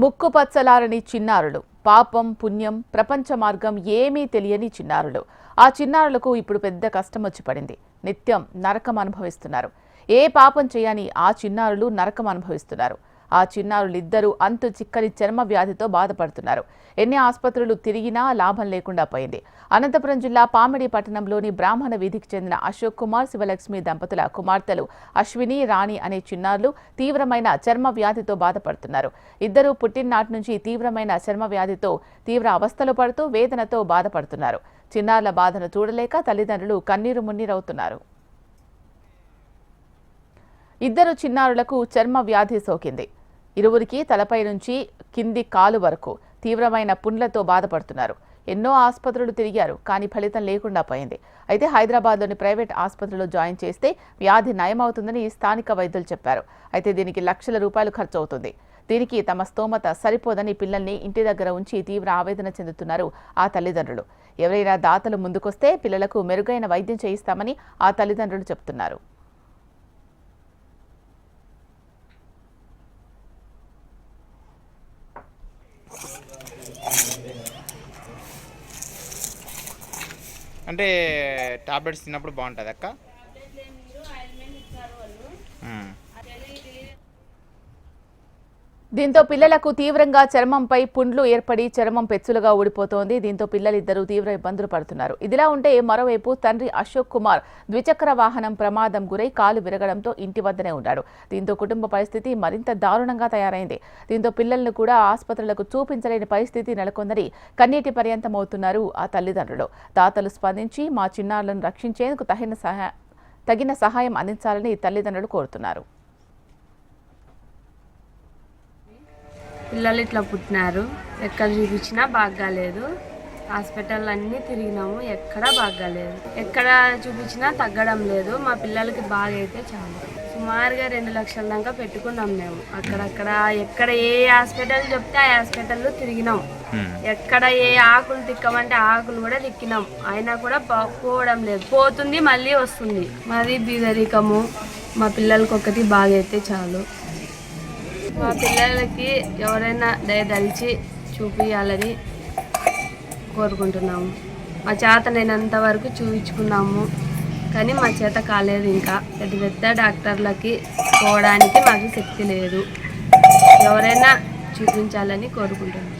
ముక్కు పచ్చలారని చిన్నారులు, పాపం పుణ్యం ప్రపంచ మార్గం ఏమీ తెలియని చిన్నారులు. ఆ చిన్నారులకు ఇప్పుడు పెద్ద కష్టం వచ్చి పడింది. నిత్యం నరకం అనుభవిస్తున్నారు. ఏ పాపం చేయని ఆ చిన్నారులు నరకం అనుభవిస్తున్నారు. ఆ చిన్నారులిద్దరూ అంతు చిక్కని చర్మ వ్యాధితో బాధపడుతున్నారు. ఎన్ని ఆసుపత్రులు తిరిగినా లాభం లేకుండా పోయింది. అనంతపురం జిల్లా పామిడి పట్టణంలోని బ్రాహ్మణ వీధికి చెందిన అశోక్ కుమార్, శివలక్ష్మి దంపతుల కుమార్తెలు అశ్విని, రాణి అనే చిన్నారులు తీవ్రమైన చర్మ వ్యాధితో బాధపడుతున్నారు. ఇద్దరూ పుట్టిననాటి నుంచి తీవ్రమైన చర్మ వ్యాధితో తీవ్ర అవస్థలు పడుతూ వేదనతో బాధపడుతున్నారు. చిన్నారుల బాధను చూడలేక తల్లిదండ్రులు కన్నీరు మున్నీరవుతున్నారు. ఇద్దరు చిన్నారులకు చర్మ వ్యాధి సోకింది. ఇరువురికి తలపై నుంచి కింది కాలు వరకు తీవ్రమైన పుండ్లతో బాధపడుతున్నారు. ఎన్నో ఆసుపత్రులు తిరిగారు, కానీ ఫలితం లేకుండా పోయింది. అయితే హైదరాబాద్లోని ప్రైవేట్ ఆసుపత్రిలో జాయిన్ చేస్తే వ్యాధి నయమవుతుందని స్థానిక వైద్యులు చెప్పారు. అయితే దీనికి లక్షల రూపాయలు ఖర్చు అవుతుంది. దీనికి తమ స్తోమత సరిపోదని పిల్లల్ని ఇంటి దగ్గర ఉంచి తీవ్ర ఆవేదన చెందుతున్నారు ఆ తల్లిదండ్రులు. ఎవరైనా దాతలు ముందుకొస్తే పిల్లలకు మెరుగైన వైద్యం చేయిస్తామని ఆ తల్లిదండ్రులు చెబుతున్నారు. అంటే టాబ్లెట్స్ తిన్నప్పుడు బాగుంటుంది అక్క. దీంతో పిల్లలకు తీవ్రంగా చర్మంపై పుండ్లు ఏర్పడి చర్మం పెచ్చులుగా ఊడిపోతోంది. దీంతో పిల్లలిద్దరూ తీవ్ర ఇబ్బందులు పడుతున్నారు. ఇదిలా ఉంటే మరోవైపు తండ్రి అశోక్ కుమార్ ద్విచక్ర వాహనం ప్రమాదం గురై కాలు విరగడంతో ఇంటి వద్దనే ఉన్నాడు. దీంతో కుటుంబ పరిస్థితి మరింత దారుణంగా తయారైంది. దీంతో పిల్లలను కూడా ఆసుపత్రులకు చూపించలేని పరిస్థితి నెలకొందని కన్నీటి పర్యంతమవుతున్నారు ఆ తల్లిదండ్రులు. దాతలు స్పందించి మా చిన్నారులను రక్షించేందుకు తగిన సహాయం అందించాలని తల్లిదండ్రులు కోరుతున్నారు. పిల్లలు ఇట్లా పుట్టినారు, ఎక్కడ చూపించినా బాగాలేదు. హాస్పిటల్ అన్నీ తిరిగినాము, ఎక్కడా బాగాలేదు. ఎక్కడ చూపించినా తగ్గడం లేదు. మా పిల్లలకి బాగా అయితే చాలు. సుమారుగా 2 లక్షల దాకా పెట్టుకున్నాం మేము. అక్కడక్కడ ఎక్కడ ఏ హాస్పిటల్ చెప్తే ఆ హాస్పిటల్లో తిరిగినాం. ఎక్కడ ఏ ఆకులు తిక్కమంటే ఆకులు కూడా తిక్కినాం, అయినా కూడా పోవడం లేదు. పోతుంది మళ్ళీ వస్తుంది. మాది బీదరికము. మా పిల్లలకి ఒకటి బాగా అయితే చాలు. మా పిల్లలకి ఎవరైనా దయదలిచి చూపించాలని కోరుకుంటున్నాము. మా చేతనైనంత వరకు చూపించుకున్నాము, కానీ మా చేత కాలేదు. ఇంకా పెద్ద పెద్ద డాక్టర్లకి పోవడానికి మాకు శక్తి లేదు. ఎవరైనా చూపించాలని కోరుకుంటున్నాము.